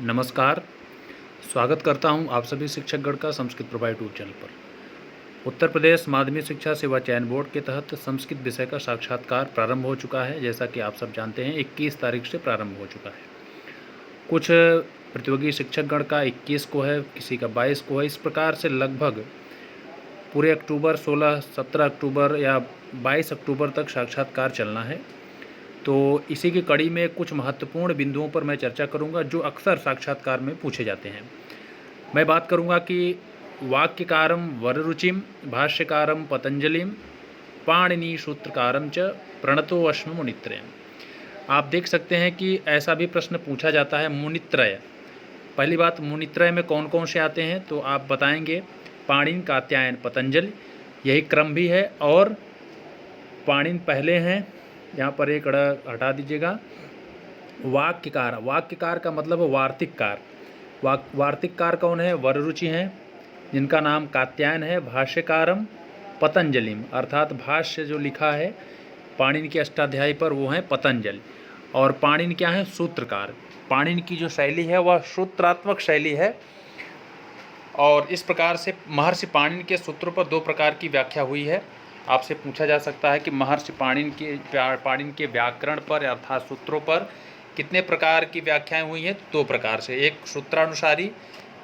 नमस्कार, स्वागत करता हूं आप सभी शिक्षकगण का संस्कृत प्रभा यूट्यूब चैनल पर। उत्तर प्रदेश माध्यमिक शिक्षा सेवा चयन बोर्ड के तहत संस्कृत विषय का साक्षात्कार प्रारंभ हो चुका है। जैसा कि आप सब जानते हैं 21 तारीख से प्रारंभ हो चुका है। कुछ प्रतियोगी शिक्षकगण का 21 को है, किसी का 22 को है। इस प्रकार से लगभग पूरे अक्टूबर 16, 17 अक्टूबर या 22 अक्टूबर तक साक्षात्कार चलना है। तो इसी की कड़ी में कुछ महत्वपूर्ण बिंदुओं पर मैं चर्चा करूंगा जो अक्सर साक्षात्कार में पूछे जाते हैं। मैं बात करूंगा कि वाक्यकारम वररुचिम, भाष्यकारम पतंजलिम, पाणिनि सूत्रकारम च प्रणतो अश्म मुनित्रयम। आप देख सकते हैं कि ऐसा भी प्रश्न पूछा जाता है मुनित्रय। पहली बात, मुनित्रय में कौन कौन से आते हैं तो आप बताएंगे पाणिनि, कात्यायन, पतंजलि, यही क्रम भी है। और पाणिनि पहले हैं, यहाँ पर एक हटा दीजिएगा। वाक्यकार, वाक्यकार का मतलब वार्तिककार। वार्तिककार कौन है? वररुचि हैं, जिनका नाम कात्यायन है। भाष्यकारम पतंजलिम, अर्थात भाष्य जो लिखा है पाणिनि के अष्टाध्यायी पर वो हैं पतंजलि। और पाणिनि क्या है? सूत्रकार। पाणिनि की जो शैली है वह सूत्रात्मक शैली है। और इस प्रकार से महर्षि पाणिनि के सूत्रों पर दो प्रकार की व्याख्या हुई है। आपसे पूछा जा सकता है कि महर्षि पाणिनि के व्याकरण पर अर्थात सूत्रों पर कितने प्रकार की व्याख्याएं हुई हैं? दो प्रकार से। एक सूत्रानुसारी,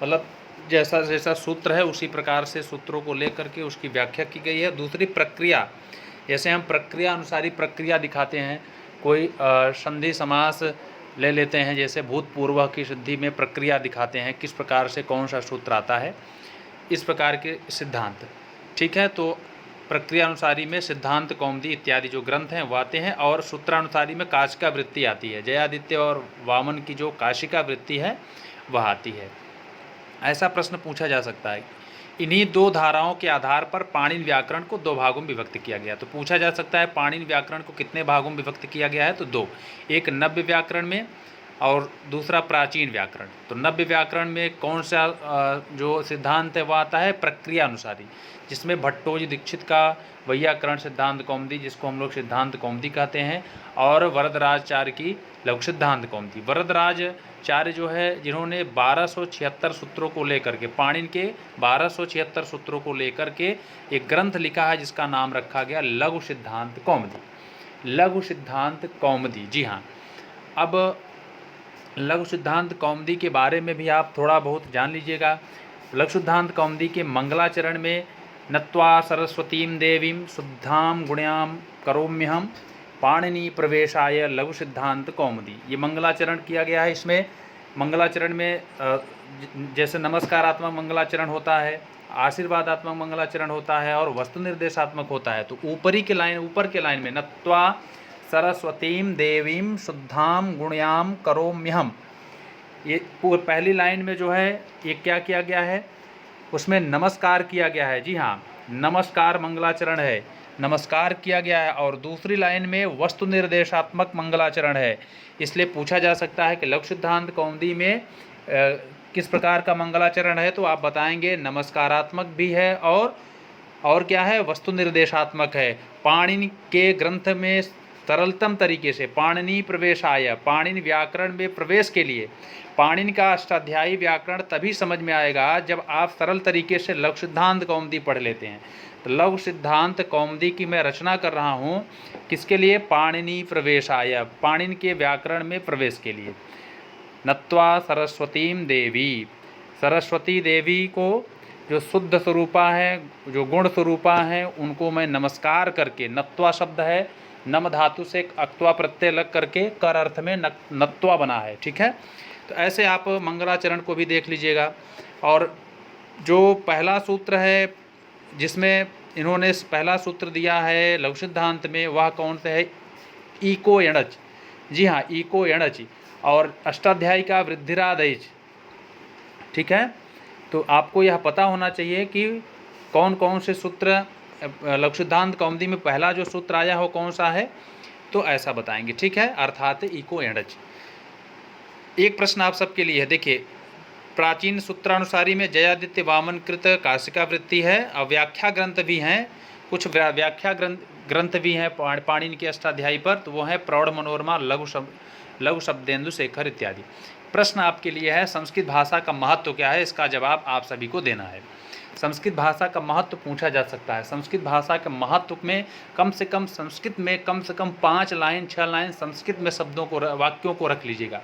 मतलब जैसा जैसा सूत्र है उसी प्रकार से सूत्रों को लेकर के उसकी व्याख्या की गई है। दूसरी प्रक्रिया, जैसे हम प्रक्रिया अनुसारी प्रक्रिया दिखाते हैं। कोई संधि समास ले लेते हैं, जैसे भूतपूर्व की सिद्धि में प्रक्रिया दिखाते हैं, किस प्रकार से कौन सा सूत्र आता है, इस प्रकार के सिद्धांत। ठीक है, तो प्रक्रिया अनुसारी में सिद्धांत कौमुदी इत्यादि जो ग्रंथ हैं वो आते हैं। और सूत्रानुसारी में काशिका वृत्ति आती है। जयादित्य और वामन की जो काशिका वृत्ति है वह आती है। ऐसा प्रश्न पूछा जा सकता है। इन्हीं दो धाराओं के आधार पर पाणिनि व्याकरण को दो भागों में विभक्त किया गया। तो पूछा जा सकता है पाणिनि व्याकरण को कितने भागों में विभक्त किया गया है? तो दो, एक नव्य व्याकरण में और दूसरा प्राचीन व्याकरण। तो नव्य व्याकरण में कौन सा जो सिद्धांत है वह आता है? प्रक्रिया अनुसारी, जिसमें भट्टोजी दीक्षित का वैयाकरण सिद्धांत कौमुदी, जिसको हम लोग सिद्धांत कौमुदी कहते हैं, और वरदराजचार्य की लघु सिद्धांत कौमुदी। वरदराजचार्य जो है, जिन्होंने 1276 सूत्रों को लेकर के, पाणिनि के 1276 सूत्रों को लेकर के एक ग्रंथ लिखा है जिसका नाम रखा गया लघु सिद्धांत कौमुदी। लघु सिद्धांत कौमुदी, जी हाँ। अब लघु सिद्धांत कौमुदी के बारे में भी आप थोड़ा बहुत जान लीजिएगा। लघु सिद्धांत कौमुदी के मंगलाचरण में नत्वा सरस्वतीं देवीं शुद्धां गुण्यां करोम्यहं पाणिनि प्रवेशाय लघु सिद्धांत कौमुदी, ये मंगलाचरण किया गया है। इसमें मंगलाचरण में जैसे नमस्कारात्मक मंगलाचरण होता है, आशीर्वादात्मक मंगलाचरण होता है और वस्तु निर्देशात्मक होता है। तो ऊपर के लाइन में नत्वा सरस्वतीं देवीं शुद्धां गुण्यां करोम्यहं, ये पहली लाइन में जो है ये क्या किया गया है? उसमें नमस्कार किया गया है। जी हाँ, नमस्कार मंगलाचरण है, नमस्कार किया गया है। और दूसरी लाइन में वस्तु निर्देशात्मक मंगलाचरण है। इसलिए पूछा जा सकता है कि लघु सिद्धांत कौमुदी में किस प्रकार का मंगलाचरण है? तो आप बताएंगे नमस्कारात्मक भी है और क्या है? वस्तु निर्देशात्मक है। पाणिनि के ग्रंथ में सरलतम तरीके से पाणिनि प्रवेशाय, पाणिनि व्याकरण में प्रवेश के लिए पाणिनि का अष्टाध्यायी व्याकरण तभी समझ में आएगा जब आप सरल तरीके से लघु सिद्धांत कौमुदी पढ़ लेते हैं। तो लघु सिद्धांत कौमुदी की मैं रचना कर रहा हूँ किसके लिए? पाणिनि प्रवेशाय, पाणिनि के व्याकरण में प्रवेश के लिए। नत्वा सरस्वतीं देवी, सरस्वती देवी को जो शुद्ध स्वरूपा है, जो गुण स्वरूपा है, उनको मैं नमस्कार करके, नत्वा शब्द है, नम धातु से अक्त्वा प्रत्यय लग करके कर अर्थ में नत्वा बना है। ठीक है, तो ऐसे आप मंगलाचरण को भी देख लीजिएगा। और जो पहला सूत्र है जिसमें इन्होंने पहला सूत्र दिया है लघु सिद्धांत में, वह कौन सा है? इको यणच। जी हाँ, इको यणच। और अष्टाध्यायी का वृद्धिरादैच। ठीक है, तो आपको यह पता होना चाहिए कि कौन कौन से सूत्र लघु सिद्धांत कौमुदी में पहला जो सूत्र आया हो कौन सा है, तो ऐसा बताएंगे। ठीक है, अर्थात इको यणच। एक प्रश्न आप सबके लिए है, देखिए, प्राचीन सूत्रानुसारी में जयादित्य वामन कृत काशिका वृत्ति है और व्याख्या ग्रंथ भी हैं, कुछ व्याख्या ग्रंथ भी हैं पाणिनि के अष्टाध्यायी पर। तो वो है प्रौढ़ मनोरमा, लघु शब्देन्दु शेखर इत्यादि। प्रश्न आपके लिए है, संस्कृत भाषा का महत्व क्या है? इसका जवाब आप सभी को देना है। संस्कृत भाषा का महत्व पूछा जा सकता है। संस्कृत भाषा के महत्व में कम से कम संस्कृत में कम से कम 5 लाइन 6 लाइन संस्कृत में शब्दों को, वाक्यों को रख लीजिएगा।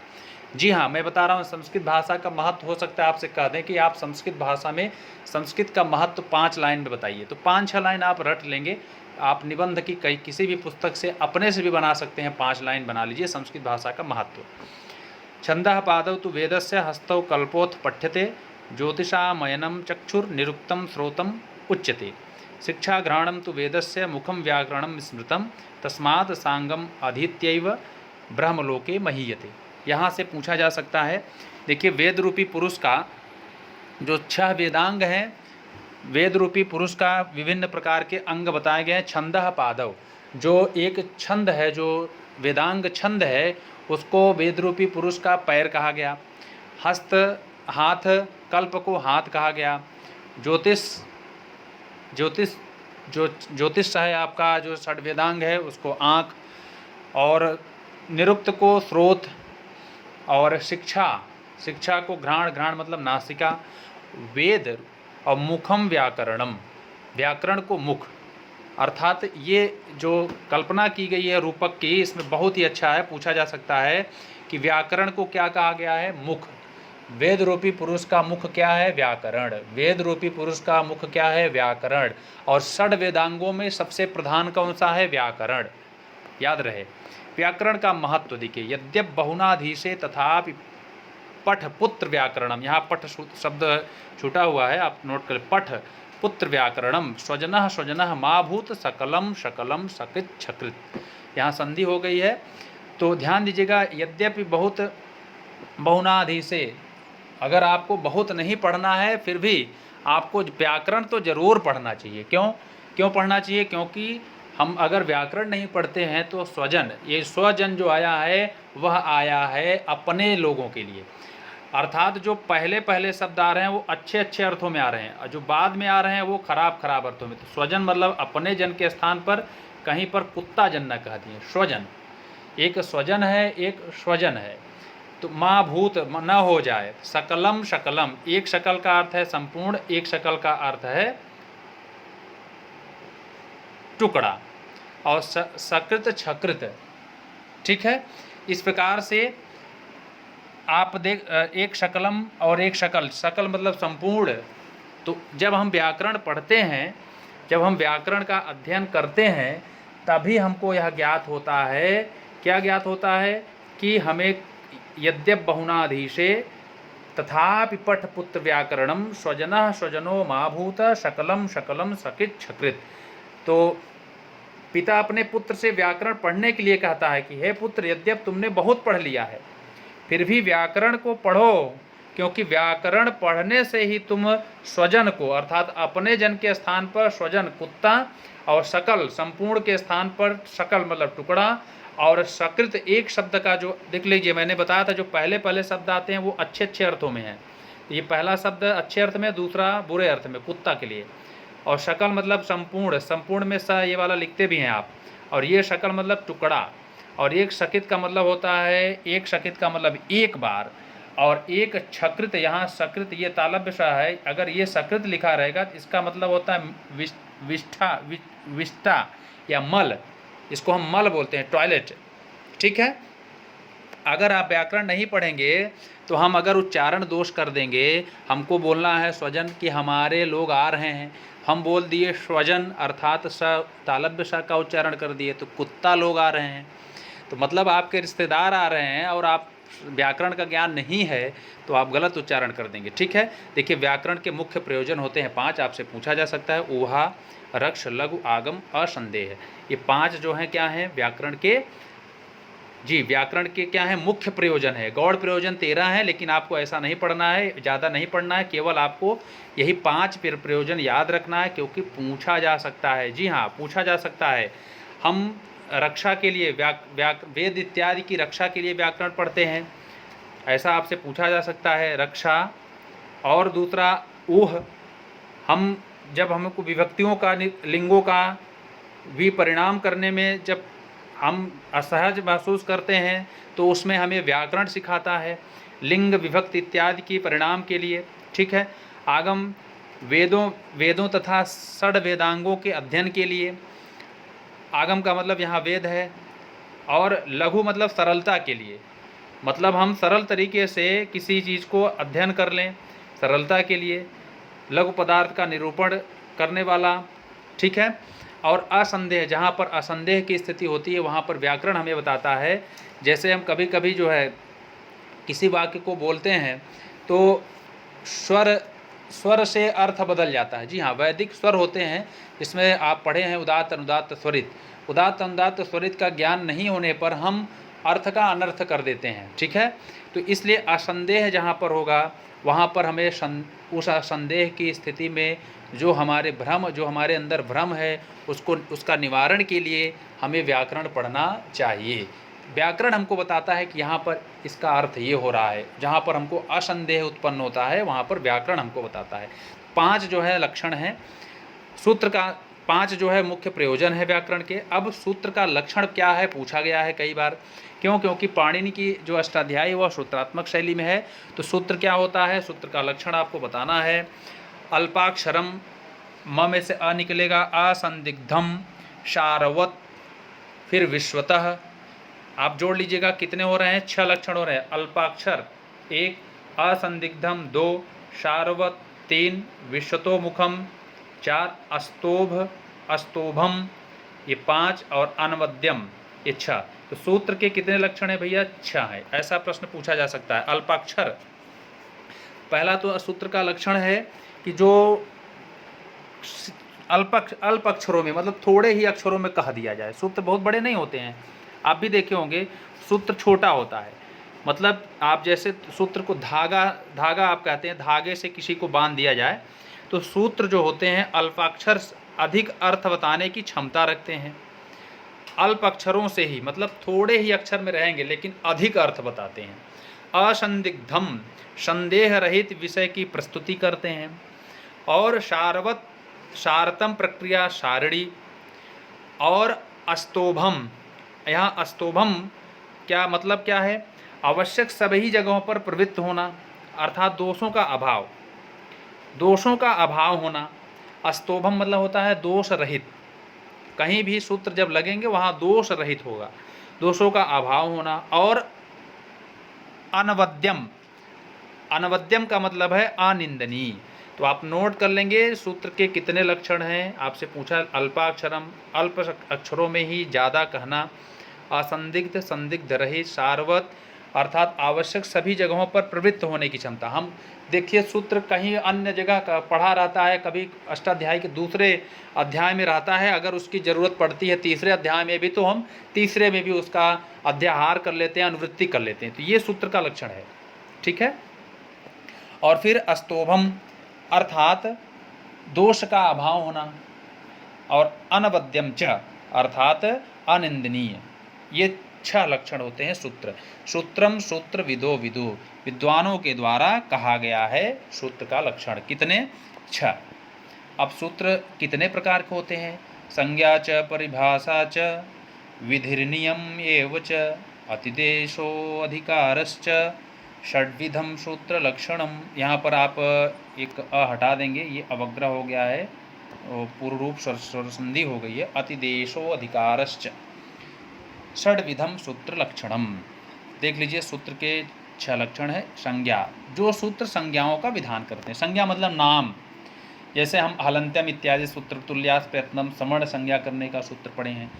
जी हाँ, मैं बता रहा हूँ संस्कृत भाषा का महत्व। हो सकता है आपसे कह दें कि आप संस्कृत भाषा में संस्कृत का महत्व 5 लाइन में बताइए, तो 5-6 लाइन आप रट लेंगे। आप निबंध की किसी भी पुस्तक से अपने से भी बना सकते हैं, 5 लाइन बना लीजिए संस्कृत भाषा का महत्व। छंदः पादौ तु वेदस्य हस्तौ कल्पोऽथ पठ्यते, ज्योतिषामयनं चक्षुर्निरुक्तं श्रोतम् उच्यते, शिक्षाग्रहणं तु वेदस्य मुखं व्याकरणं स्मृतं, तस्मात् सांगम अधीत्यैव ब्रह्मलोके महीयते। यहाँ से पूछा जा सकता है, देखिए वेद रूपी पुरुष का जो 6 वेदांग हैं, वेद रूपी पुरुष का विभिन्न प्रकार के अंग बताए गए हैं। छंदः पादव, जो एक छंद है, जो वेदांग छंद है, उसको वेद रूपी पुरुष का पैर कहा गया। हस्त हाथ, कल्प को हाथ कहा गया। ज्योतिष ज्योतिष जो ज्योतिष है आपका, जो षड वेदांग है, उसको आँख, और निरुक्त को स्रोत, और शिक्षा को घ्राण, घ्राण मतलब नासिका, वेद और मुखम व्याकरणम, व्याकरण को मुख। अर्थात ये जो कल्पना की गई है रूपक की, इसमें बहुत ही अच्छा है। पूछा जा सकता है कि व्याकरण को क्या कहा गया है? मुख। वेद रूपी पुरुष का मुख क्या है? व्याकरण। वेद रूपी पुरुष का मुख क्या है? व्याकरण। और षड वेदांगों में सबसे प्रधान कौन सा है? व्याकरण। याद रहे। व्याकरण का महत्व देखिए, यद्यप बहुनाधीशे तथापि पठ पुत्र व्याकरणम, यहाँ पठ शब्द छूटा हुआ है, आप नोट करें। पठ पुत्र व्याकरणम, स्वजनः स्वजनः मा भूत सकलम शकलम सकृत छकृत, यहाँ संधि हो गई है। तो ध्यान दीजिएगा, यद्यपि बहुत बहुनाधीशे, अगर आपको बहुत नहीं पढ़ना है फिर भी आपको व्याकरण तो जरूर पढ़ना चाहिए। क्यों पढ़ना चाहिए? क्योंकि हम अगर व्याकरण नहीं पढ़ते हैं तो स्वजन, ये स्वजन जो आया है वह आया है अपने लोगों के लिए। अर्थात जो पहले पहले शब्द आ रहे हैं वो अच्छे अच्छे अर्थों में आ रहे हैं, और जो बाद में आ रहे हैं वो खराब खराब अर्थों में। तो स्वजन मतलब अपने जन के स्थान पर कहीं पर कुत्ता जन न कह दिए, स्वजन। एक स्वजन है, एक स्वजन है। तो माँ भूत न हो जाए। सकलम शकलम, एक शकल का अर्थ है संपूर्ण, एक शकल का अर्थ है टुकड़ा, और सकृत छकृत। ठीक है, इस प्रकार से आप देख, एक शकलम और एक शकल, शकल मतलब संपूर्ण। तो जब हम व्याकरण पढ़ते हैं, जब हम व्याकरण का अध्ययन करते हैं, तभी हमको यह ज्ञात होता है। क्या ज्ञात होता है? कि हमें यद्यप बहुनाधीशे तथापि पठ पुत्र व्याकरणम, स्वजनः स्वजनो मा भूत सकलम शकलम सकृत छकृत। तो पिता अपने पुत्र से व्याकरण पढ़ने के लिए कहता है कि हे पुत्र, यद्यप तुमने बहुत पढ़ लिया है फिर भी व्याकरण को पढ़ो, क्योंकि व्याकरण पढ़ने से ही तुम स्वजन को, अर्थात अपने जन के स्थान पर स्वजन कुत्ता, और सकल संपूर्ण के स्थान पर सकल मतलब टुकड़ा, और सकृत एक शब्द का जो देख लीजिए, मैंने बताया था जो पहले पहले शब्द आते हैं वो अच्छे अच्छे अर्थों में हैं। ये पहला शब्द अच्छे अर्थ में, दूसरा बुरे अर्थ में, कुत्ता के लिए। और शकल मतलब संपूर्ण, संपूर्ण में स ये वाला लिखते भी हैं आप। और ये शकल मतलब टुकड़ा। और एक शकित का मतलब होता है, एक शकित का मतलब एक बार। और एक छकृत, यहाँ सकृत ये तालव्य सा है, अगर ये सकृत लिखा रहेगा तो इसका मतलब होता है विष्ठा या मल। इसको हम मल बोलते हैं, टॉयलेट। ठीक है, अगर आप व्याकरण नहीं पढ़ेंगे तो हम अगर उच्चारण दोष कर देंगे, हमको बोलना है स्वजन कि हमारे लोग आ रहे हैं, हम बोल दिए स्वजन अर्थात स तालव्य सा का उच्चारण कर दिए तो कुत्ता लोग आ रहे हैं, तो मतलब आपके रिश्तेदार आ रहे हैं और आप व्याकरण का ज्ञान नहीं है तो आप गलत उच्चारण कर देंगे। ठीक है, देखिए व्याकरण के मुख्य प्रयोजन होते हैं 5, आपसे पूछा जा सकता है। ऊहा, रक्ष, लघु, आगम, असंदेह, ये 5 जो हैं क्या हैं व्याकरण के, जी व्याकरण के क्या है मुख्य प्रयोजन है। गौड़ प्रयोजन 13 है, लेकिन आपको ऐसा नहीं पढ़ना है, ज़्यादा नहीं पढ़ना है, केवल आपको यही 5 प्रयोजन याद रखना है, क्योंकि पूछा जा सकता है। जी हाँ, पूछा जा सकता है। हम रक्षा के लिए वेद इत्यादि की रक्षा के लिए व्याकरण पढ़ते हैं, ऐसा आपसे पूछा जा सकता है, रक्षा। और दूसरा ऊह, हम जब हमको विभक्तियों का, लिंगों का विपरिणाम करने में जब हम असहज महसूस करते हैं तो उसमें हमें व्याकरण सिखाता है। लिंग विभक्ति इत्यादि के परिणाम के लिए, ठीक है। आगम वेदों तथा षड वेदांगों के अध्ययन के लिए, आगम का मतलब यहाँ वेद है, और लघु मतलब सरलता के लिए, मतलब हम सरल तरीके से किसी चीज़ को अध्ययन कर लें, सरलता के लिए। लघु पदार्थ का निरूपण करने वाला, ठीक है। और असंदेह, जहाँ पर असंदेह की स्थिति होती है वहाँ पर व्याकरण हमें बताता है। जैसे हम कभी कभी जो है किसी वाक्य को बोलते हैं तो स्वर से अर्थ बदल जाता है। जी हाँ, वैदिक स्वर होते हैं, जिसमें आप पढ़े हैं उदात्त अनुदात्त स्वरित। उदात्त अनुदात्त स्वरित का ज्ञान नहीं होने पर हम अर्थ का अनर्थ कर देते हैं, ठीक है। तो इसलिए असंदेह जहाँ पर होगा वहाँ पर हमें उस असंदेह की स्थिति में जो हमारे भ्रम, जो हमारे अंदर भ्रम है, उसका निवारण के लिए हमें व्याकरण पढ़ना चाहिए। व्याकरण हमको बताता है कि यहाँ पर इसका अर्थ ये हो रहा है। जहाँ पर हमको असंदेह उत्पन्न होता है वहाँ पर व्याकरण हमको बताता है। 5 जो है लक्षण हैं सूत्र का, 5 जो है मुख्य प्रयोजन है व्याकरण के। अब सूत्र का लक्षण क्या है पूछा गया है कई बार, क्योंकि पाणिनि की जो अष्टाध्यायी है वह सूत्रात्मक शैली में है। तो सूत्र क्या होता है, सूत्र का लक्षण आपको बताना है। अल्पाक्षरम, म में से अ निकलेगा, असंदिग्धम, शारवत, फिर विश्वतः। आप जोड़ लीजिएगा कितने हो रहे हैं, 6 लक्षण हो रहे हैं। अल्पाक्षर 1, असंदिग्धम 2, शारवत 3, विश्वतोमुखम 4, अस्तोभम ये 5 और अनवद्यम ये 6। तो सूत्र के कितने लक्षण है भैया, 6 है। ऐसा प्रश्न पूछा जा सकता है। अल्पाक्षर, पहला तो सूत्र का लक्षण है कि जो अल्प अक्षरों में, मतलब थोड़े ही अक्षरों में कह दिया जाए। सूत्र बहुत बड़े नहीं होते हैं, आप भी देखे होंगे सूत्र छोटा होता है। मतलब आप जैसे सूत्र को धागा आप कहते हैं, धागे से किसी को बांध दिया जाए, तो सूत्र जो होते हैं अल्पाक्षर अधिक अर्थ बताने की क्षमता रखते हैं। अल्प अक्षरों से ही, मतलब थोड़े ही अक्षर में रहेंगे लेकिन अधिक अर्थ बताते हैं। असंदिग्धम, संदेह रहित विषय की प्रस्तुति करते हैं। और शारवत, शारतम प्रक्रिया सारणी। और अस्तोभम, यहाँ अस्तोभम क्या मतलब क्या है, आवश्यक सभी जगहों पर प्रवृत्त होना, अर्थात दोषों का अभाव, दोषों का अभाव होना। अस्तोभम मतलब होता है दोष रहित, कहीं भी सूत्र जब लगेंगे वहाँ दोष रहित होगा, दोषों का अभाव होना। और अनवद्यम, अनवद्यम का मतलब है अनिंदनीय। तो आप नोट कर लेंगे सूत्र के कितने लक्षण हैं। आपसे पूछा अल्पाक्षरम, अल्प अक्षरों में ही ज़्यादा कहना, असंदिग्ध, संदिग्ध रहित, सारवत अर्थात आवश्यक सभी जगहों पर प्रवृत्त होने की क्षमता। हम देखिए सूत्र कहीं अन्य जगह का पढ़ा रहता है, कभी अष्टाध्याय के दूसरे अध्याय में रहता है, अगर उसकी ज़रूरत पड़ती है तीसरे अध्याय में भी तो हम तीसरे में भी उसका अध्याहार कर लेते हैं, अनुवृत्ति कर लेते हैं। तो ये सूत्र का लक्षण है, ठीक है। और फिर अस्तोभम अर्थात दोष का अभाव होना, और अनवद्यम च अर्थात अनिंदनीय। ये 6 लक्षण होते हैं सूत्र। सूत्रम सूत्र विदो विदु, विद्वानों के द्वारा कहा गया है सूत्र का लक्षण। कितने, 6। अब सूत्र कितने प्रकार के होते हैं, संज्ञा च, परिभाषा च, विधिर्नियम एव च, अतिदेशो अधिकारश्च, षड्विधम सूत्र लक्षणम। यहाँ पर आप एक अ हटा देंगे, ये अवग्रह हो गया है, पूर्व रूप स्वर संधि हो गई है। अतिदेशो अधिकारश्च, षड्विधम सूत्र लक्षणम। देख लीजिए सूत्र के 6 लक्षण है। संज्ञा, जो सूत्र संज्ञाओं का विधान करते हैं। संज्ञा मतलब नाम, जैसे हम हलंत्यम इत्यादि सूत्र, तुल्यास प्रयत्नम, समण संज्ञा करने का सूत्र पढ़े हैं,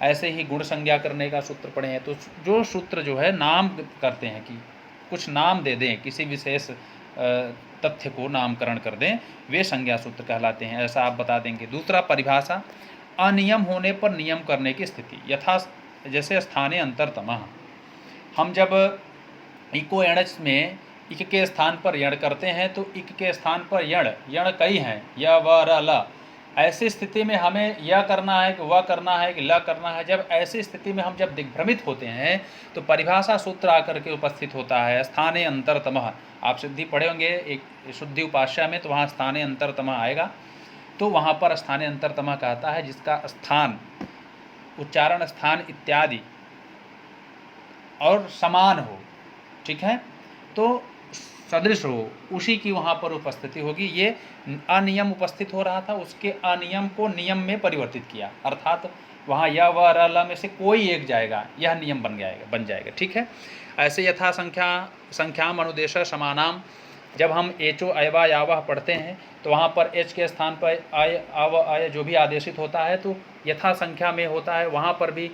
ऐसे ही गुण संज्ञा करने का सूत्र पढ़े हैं। तो जो सूत्र जो है नाम करते हैं कि कुछ नाम दे दें, किसी विशेष तथ्य को नामकरण कर दें, वे संज्ञा सूत्र कहलाते हैं, ऐसा आप बता देंगे। दूसरा परिभाषा, अनियम होने पर नियम करने की स्थिति, यथा जैसे स्थाने अंतरतमः। हम जब इको एणच में इक के स्थान पर यण करते हैं तो इक के स्थान पर यण कई हैं, य व र ल। ऐसी स्थिति में हमें यह करना है कि वह करना है कि ल करना है। जब ऐसी स्थिति में हम जब दिग्भ्रमित होते हैं तो परिभाषा सूत्र आकर के उपस्थित होता है। स्थाने अंतरतमः, आप शुद्धि पढ़े होंगे एक शुद्धि उपास्या में, तो वहाँ स्थाने अंतरतमः आएगा। तो वहाँ पर स्थाने अंतरतमः कहता है जिसका स्थान, उच्चारण स्थान इत्यादि और समान हो, ठीक है। तो सदृश हो, उसी की वहाँ पर उपस्थिति होगी। ये अनियम उपस्थित हो रहा था, उसके अनियम को नियम में परिवर्तित किया, अर्थात वहाँ य व र ल में से कोई एक जाएगा, यह नियम बन जाएगा। ठीक है। ऐसे यथा संख्याम अनुदेश समानाम, जब हम एचो अयवा यावह पढ़ते हैं तो वहाँ पर एच के स्थान पर अय अव अय जो भी आदेशित होता है तो यथा संख्या में होता है, वहाँ पर भी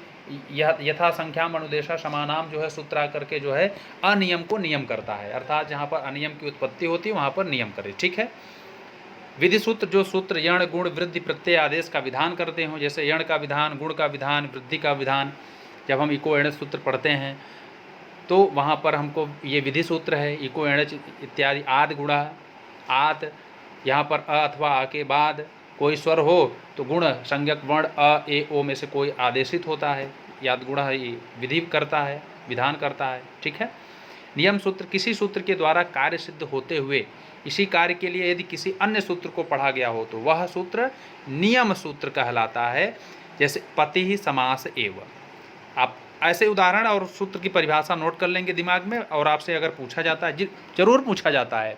यथा संख्याम अनुदेशा समानाम जो है सूत्र आकर के जो है अनियम को नियम करता है, अर्थात जहाँ पर अनियम की उत्पत्ति होती है वहाँ पर नियम करे। ठीक है। विधि सूत्र, जो सूत्र यण गुण वृद्धि प्रत्यय आदेश का विधान करते हो, जैसे यण का विधान, गुण का विधान, वृद्धि का विधान, जब हम इको एणच सूत्र पढ़ते हैं तो वहाँ पर हमको ये विधि सूत्र है, इको एणच इत्यादि। आद गुणा, आत, यहाँ पर अ अथवा आ के बाद कोई स्वर हो तो गुण संज्ञक वर्ण अ ए ओ में से कोई आदेशित होता है, याद गुण है, ये विधि करता है, विधान करता है। ठीक है। नियम सूत्र, किसी सूत्र के द्वारा कार्य सिद्ध होते हुए इसी कार्य के लिए यदि किसी अन्य सूत्र को पढ़ा गया हो तो वह सूत्र नियम सूत्र कहलाता है। जैसे पति ही समास एव। आप ऐसे उदाहरण और सूत्र की परिभाषा नोट कर लेंगे दिमाग में, और आपसे अगर पूछा जाता है, जरूर पूछा जाता है,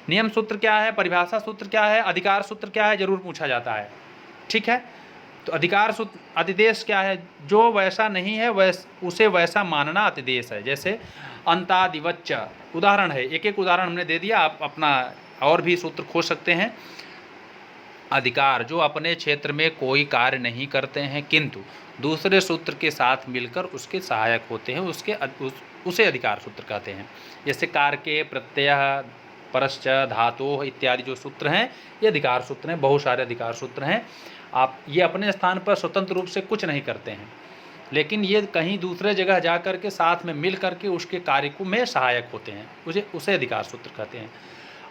नियम सूत्र क्या है, परिभाषा सूत्र क्या है, अधिकार सूत्र क्या है, जरूर पूछा जाता है। ठीक है। तो अधिकार सूत्र, अतिदेश क्या है, जो वैसा नहीं है उसे वैसा मानना अतिदेश है। जैसे अंतादिवच्च उदाहरण है, एक एक उदाहरण हमने दे दिया, आप अपना और भी सूत्र खोज सकते हैं। अधिकार, जो अपने क्षेत्र में कोई कार्य नहीं करते हैं किंतु दूसरे सूत्र के साथ मिलकर उसके सहायक होते हैं, उसे अधिकार सूत्र कहते हैं। जैसे कारके, प्रत्यय, परश्च, धातु इत्यादि जो सूत्र हैं ये अधिकार सूत्र हैं, बहुत सारे अधिकार सूत्र हैं। आप ये अपने स्थान पर स्वतंत्र रूप से कुछ नहीं करते हैं, लेकिन ये कहीं दूसरे जगह जा कर के साथ में मिल करके उसके कार्य को में सहायक होते हैं, उसे अधिकार सूत्र कहते हैं।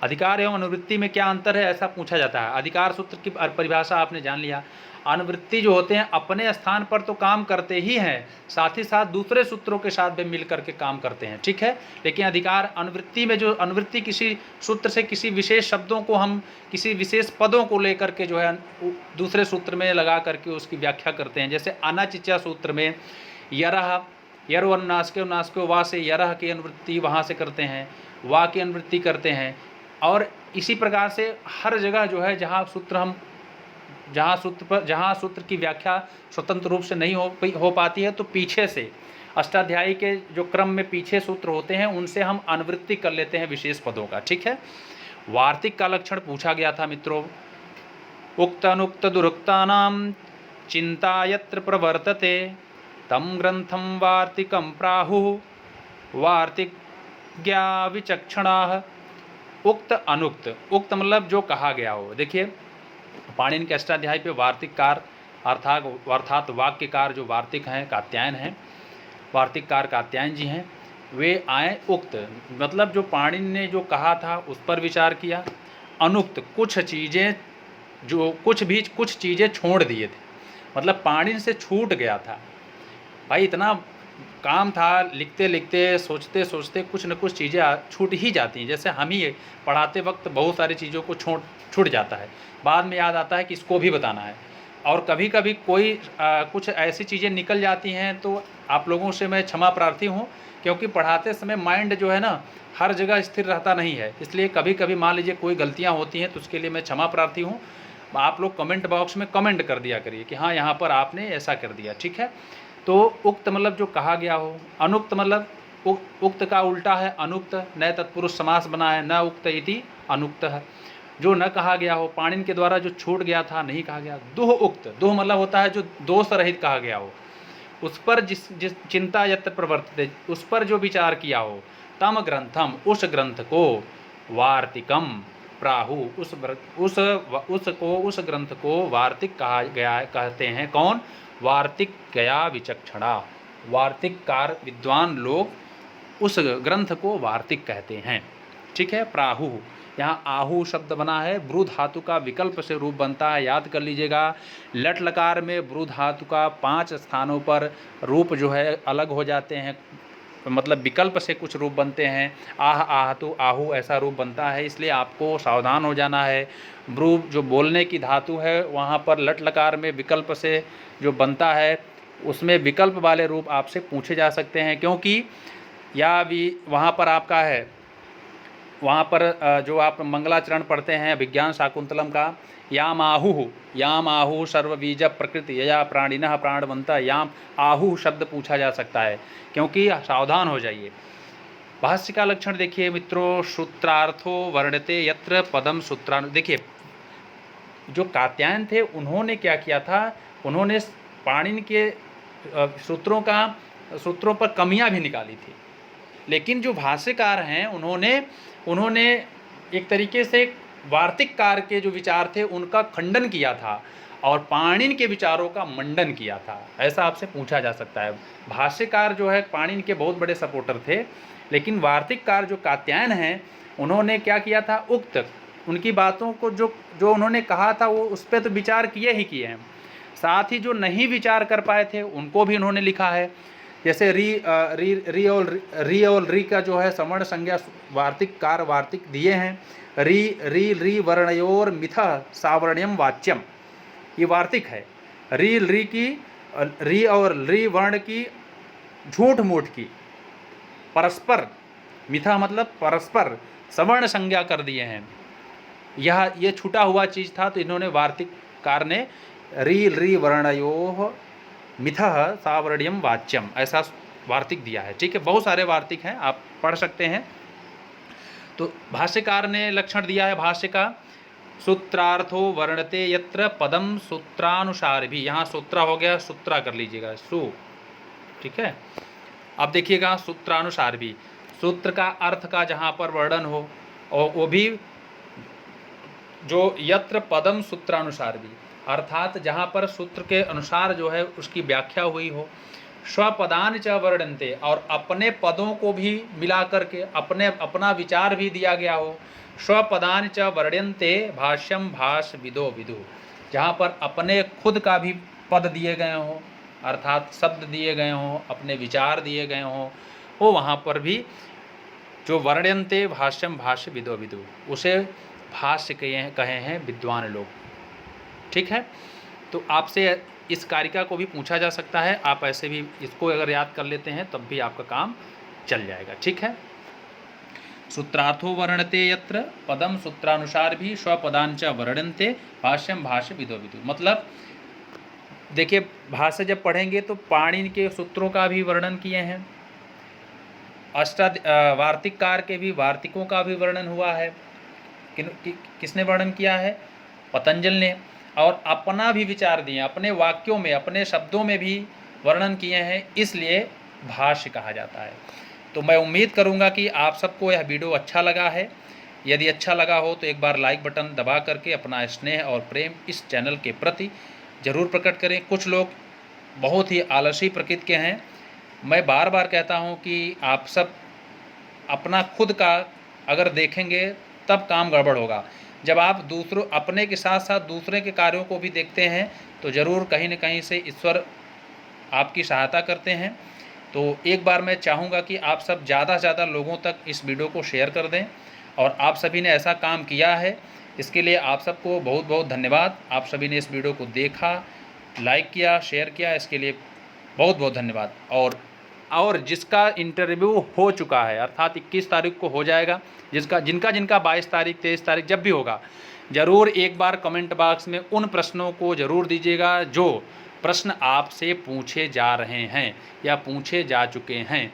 अधिकार एवं अनुवृत्ति में क्या अंतर है, ऐसा पूछा जाता है। अधिकार सूत्र की परिभाषा आपने जान लिया। अनुवृत्ति जो होते हैं अपने स्थान पर तो काम करते ही हैं, साथ ही साथ दूसरे सूत्रों के साथ भी मिल करके काम करते हैं। ठीक है। लेकिन अधिकार अनुवृत्ति में, जो अनुवृत्ति किसी सूत्र से किसी विशेष शब्दों को हम किसी विशेष पदों को लेकर के जो है दूसरे सूत्र में लगा करके उसकी व्याख्या करते हैं। जैसे अनचिचा सूत्र में यरह, यर अनुनासिक वा से यरह की अनुवृत्ति वहाँ से करते हैं, वा की अनुवृत्ति करते हैं। और इसी प्रकार से हर जगह जो है जहाँ सूत्र की व्याख्या स्वतंत्र रूप से नहीं हो पाती है तो पीछे से अष्टाध्यायी के जो क्रम में पीछे सूत्र होते हैं उनसे हम अनुवृत्ति कर लेते हैं विशेष पदों का। ठीक है। वार्तिक का लक्षण पूछा गया था मित्रों। उक्त अनुक्त दुरुक्तानां चिंता यत्र प्रवर्तते तम ग्रंथम वार्तिकम प्राहुः वार्तिज्ञा विचक्षणाः। उक्त अनुक्त, उक्त मतलब जो कहा गया हो। देखिए पाणिनि के अष्टाध्यायी पे वार्तिककार अर्थात वाक्यकार जो वार्तिक हैं, कात्यायन हैं, वार्तिककार कात्यायन जी हैं, वे आए। उक्त मतलब जो पाणिनि ने जो कहा था उस पर विचार किया। अनुक्त कुछ चीज़ें छोड़ दिए थे, मतलब पाणिनि से छूट गया था। भाई इतना काम था, लिखते लिखते सोचते सोचते कुछ न कुछ चीज़ें छूट ही जाती हैं। जैसे हम ही पढ़ाते वक्त बहुत सारी चीज़ों को छूट जाता है, बाद में याद आता है कि इसको भी बताना है। और कभी कभी कोई कुछ ऐसी चीज़ें निकल जाती हैं तो आप लोगों से मैं क्षमा प्रार्थी हूँ, क्योंकि पढ़ाते समय माइंड जो है ना हर जगह स्थिर रहता नहीं है, इसलिए कभी कभी मान लीजिए कोई गलतियाँ होती हैं तो उसके लिए मैं क्षमा प्रार्थी हूँ। आप लोग कमेंट बॉक्स में कमेंट कर दिया करिए कि हाँ यहाँ पर आपने ऐसा कर दिया। ठीक है। तो उक्त मतलब जो कहा गया हो। अनुक्त मतलब उक्त का उल्टा है अनुक्त, नए तत्पुरुष समास बना है, न उक्त इति अनुक्त है, जो न कहा गया हो, पाणिनि के द्वारा जो छूट गया था, नहीं कहा गया। दुह उक्त, दुह मतलब होता है जो दोष रहित कहा गया हो, उस पर जिस चिंता यत्र प्रवर्तित, उस पर जो विचार किया हो। तम ग्रंथम, उस ग्रंथ को, वार्तिकम प्राहु, उस ग्रंथ को वार्तिक कहा गया, कहते हैं। कौन? वार्तिक गया विचक्षणा, वार्तिककार विद्वान लोग उस ग्रंथ को वार्तिक कहते हैं। ठीक है। प्राहु, यहाँ आहु शब्द बना है, ब्रू धातु का विकल्प से रूप बनता है, याद कर लीजिएगा। लट लकार में ब्रू धातु का 5 स्थानों पर रूप जो है अलग हो जाते हैं, मतलब विकल्प से कुछ रूप बनते हैं। आह आहतु आहु ऐसा रूप बनता है, इसलिए आपको सावधान हो जाना है। ब्रू जो बोलने की धातु है वहाँ पर लट लकार में विकल्प से जो बनता है उसमें विकल्प वाले रूप आपसे पूछे जा सकते हैं, क्योंकि या भी वहाँ पर आपका है वहाँ पर जो आप मंगलाचरण पढ़ते हैं अभिज्ञान शाकुंतलम का, याम आहु सर्वबीज प्रकृति यया प्राणिनः प्राणवंता, याम आहु शब्द पूछा जा सकता है, क्योंकि सावधान हो जाइए। भाष्य का लक्षण देखिए मित्रों, सूत्रार्थो वर्णते यत्र पदम सूत्रानु। देखिए जो कात्यायन थे उन्होंने क्या किया था, उन्होंने पाणिनि के सूत्रों पर कमियां भी निकाली थी, लेकिन जो भाष्यकार हैं उन्होंने एक तरीके से वार्तिककार के जो विचार थे उनका खंडन किया था और पाणिनि के विचारों का मंडन किया था, ऐसा आपसे पूछा जा सकता है। भाष्यकार जो है पाणिनि के बहुत बड़े सपोर्टर थे, लेकिन वार्तिककार जो कात्यायन हैं उन्होंने क्या किया था, उनकी बातों को जो उन्होंने कहा था वो उस पर तो विचार किए हैं, साथ ही जो नहीं विचार कर पाए थे उनको भी उन्होंने लिखा है। जैसे री और री का जो है समर्ण संज्ञा वार्तिक दिए हैं, री वर्णयोर मिथ सावर्ण्यम वाच्यम, ये वार्तिक है। री और री वर्ण की झूठ मूठ की परस्पर, मिथा मतलब परस्पर सवर्ण संज्ञा कर दिए हैं। ये छूटा हुआ चीज़ था, तो इन्होंने वार्तिककार ने री वर्णयोः मिथः सावर्ण्यम वाच्यम ऐसा वार्तिक दिया है। ठीक है, बहुत सारे वार्तिक हैं, आप पढ़ सकते हैं। तो भाष्यकार ने लक्षण दिया है भाष्य का, सूत्रार्थो वर्णते यत्र पदम सूत्रानुसार भी, यहाँ सूत्रा हो गया, सूत्रा कर लीजिएगा ठीक है। अब देखिएगा सूत्रानुसार भी, सूत्र का अर्थ का जहाँ पर वर्णन हो, और वो भी जो यत्र पदम सूत्रानुसार भी, अर्थात जहाँ पर सूत्र के अनुसार जो है उसकी व्याख्या हुई हो। स्वपदान च वर्णन्ते, और अपने पदों को भी मिला करके अपना विचार भी दिया गया हो। स्वपदान च वर्ण्यन्ते भाष्यम भाष्य विदो विदु, जहाँ पर अपने खुद का भी पद दिए गए हों, अर्थात शब्द दिए गए हों, अपने विचार दिए गए हों, वो वहाँ पर भी जो वर्ण्यन्ते भाष्यम भाष्य विदो विदु, उसे भाष्य कहे हैं विद्वान लोग। ठीक है, तो आपसे इस कारिका को भी पूछा जा सकता है, आप ऐसे भी इसको अगर याद कर लेते हैं तब भी आपका काम चल जाएगा। ठीक है, सूत्रार्थो वर्णते यत्र पदम सूत्रानुसार भी स्वपदांच वर्णन्ते भाष्यम भाष्य विदो विदु। मतलब देखिए भाष्य जब पढ़ेंगे तो पाणिनि के सूत्रों का भी वर्णन किए हैं, वार्तिककार के भी वार्तिकों का भी वर्णन हुआ है। किसने वर्णन किया है? पतंजल ने। और अपना भी विचार दिए, अपने वाक्यों में अपने शब्दों में भी वर्णन किए हैं, इसलिए भाष्य कहा जाता है। तो मैं उम्मीद करूंगा कि आप सबको यह वीडियो अच्छा लगा है। यदि अच्छा लगा हो तो एक बार लाइक बटन दबा करके अपना स्नेह और प्रेम इस चैनल के प्रति ज़रूर प्रकट करें। कुछ लोग बहुत ही आलसी प्रकृति के हैं, मैं बार बार कहता हूं कि आप सब अपना खुद का अगर देखेंगे तब काम गड़बड़ होगा। जब आप अपने के साथ साथ दूसरे के कार्यों को भी देखते हैं तो ज़रूर कहीं न कहीं से ईश्वर आपकी सहायता करते हैं। तो एक बार मैं चाहूँगा कि आप सब ज़्यादा से ज़्यादा लोगों तक इस वीडियो को शेयर कर दें, और आप सभी ने ऐसा काम किया है, इसके लिए आप सबको बहुत बहुत धन्यवाद। आप सभी ने इस वीडियो को देखा, लाइक किया, शेयर किया, इसके लिए बहुत बहुत धन्यवाद। और जिसका इंटरव्यू हो चुका है, अर्थात 21 तारीख को हो जाएगा, जिनका 22 तारीख 23 तारीख जब भी होगा, ज़रूर एक बार कमेंट बॉक्स में उन प्रश्नों को ज़रूर दीजिएगा जो प्रश्न आपसे पूछे जा रहे हैं या पूछे जा चुके हैं।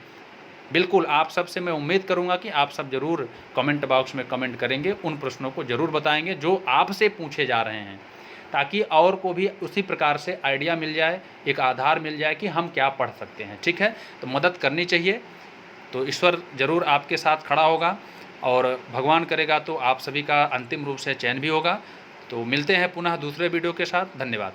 बिल्कुल आप सबसे मैं उम्मीद करूंगा कि आप सब ज़रूर कमेंट बॉक्स में कमेंट करेंगे, उन प्रश्नों को ज़रूर बताएंगे जो आपसे पूछे जा रहे हैं, ताकि और को भी उसी प्रकार से आइडिया मिल जाए, एक आधार मिल जाए कि हम क्या पढ़ सकते हैं। ठीक है, तो मदद करनी चाहिए, तो ईश्वर ज़रूर आपके साथ खड़ा होगा, और भगवान करेगा तो आप सभी का अंतिम रूप से चयन भी होगा। तो मिलते हैं पुनः दूसरे वीडियो के साथ। धन्यवाद।